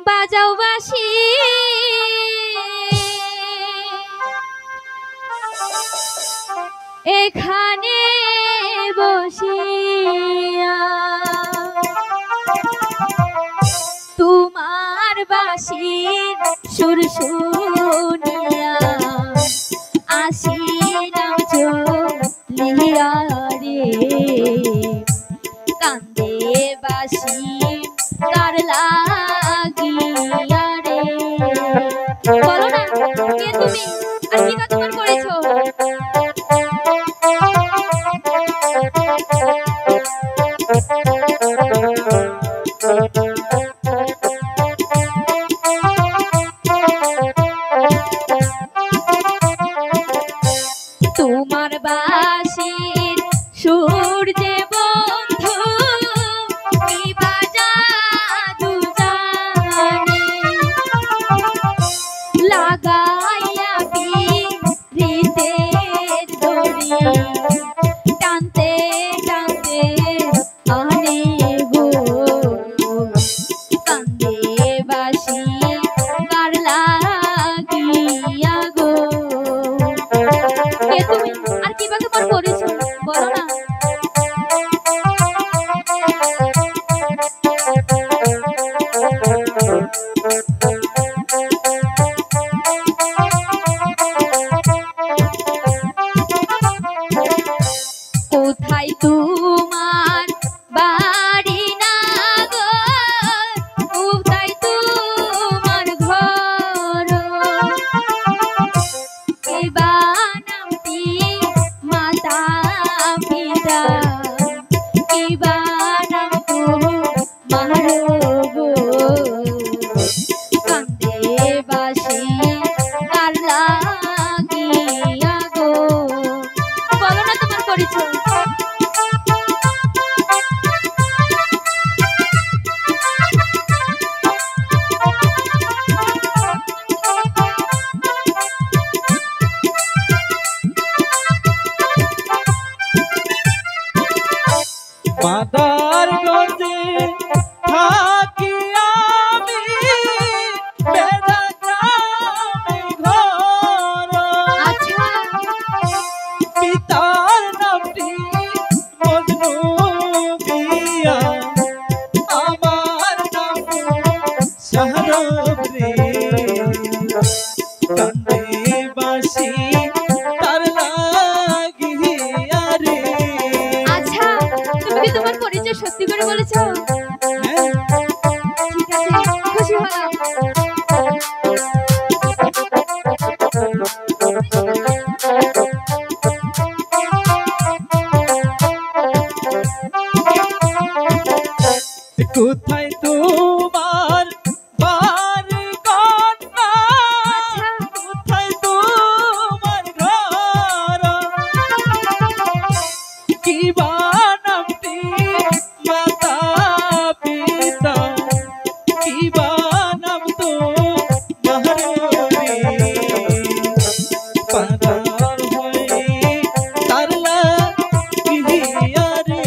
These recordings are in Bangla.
বাজাও বাঁশি এখানে বসিয়া তোমার বাঁশির সুর শুনিয়া আসিলাম চলিয়া রে কান্দে বাঁশি কার লাগিয়া রে। বলো না কে তুমি আর কি তোমার করেছো? তোমার বাঁশির সুর যে বন্ধু কি বাজাদু জানে লাগাইয়া পিরিতে দড়ি টানতে টানতে আনে গো কান্দে বাঁশি কার লাগিয়া গো। কে তুমি আর কি বা তোমার করেছো? বলো না। কোথায় তোমার বাড়ি না গো, কোথায় তোমার ঘর, কে বা নামটি মাতা পিতা, কে বা নাম তোমার গো কান্দে বাঁশি কার লাগিয়া গো। বলো না তোমার করেছো? মাদার গঞ্জে থাকি আমি বেড়া গ্রামে ঘর। আচ্ছা পিতার নামটি মজনু বিয়া, আমার নাম শাহরুখ রে কান্দে বাঁশি তার লাগিয়া রে। আচ্ছা তুমি কি তোমার পরিচয় সত্যি করে বলেছো? হ্যাঁ ঠিক আছে খুশি হলাম। কোথায় তোমার বাড়ি কন্যা, কোথায় তোমার ঘর, কি বা নামটি মাতা পিতা, কি বা নাম তো রে পারার হয়ে তার লাগিয়া রে।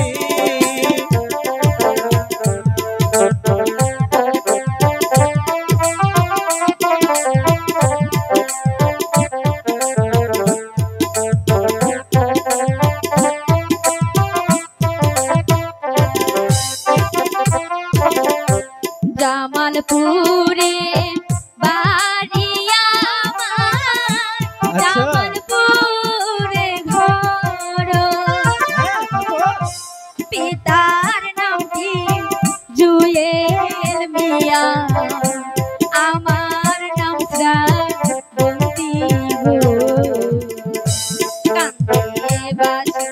জামালপুরে বাড়ি আমার, জামালপুরে ঘর, পিতার নামটি জুয়েল মিয়া, আমার নাম শ্রাবন্তী গো কান্দে বাঁশি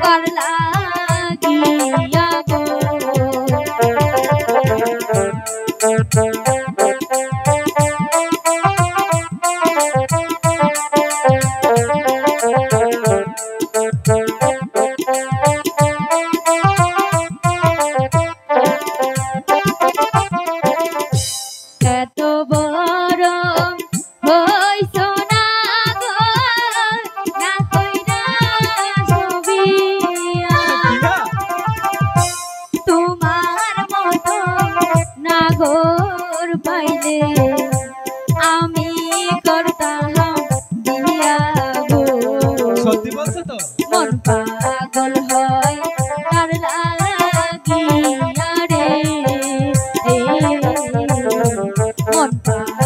কার লাগিয়া গো। সাগর পাইলে আমি করতাম দিয়া গো সত্যি বলছো তো? মন পাগল হয় তার লাগিয়া রে মন পাগল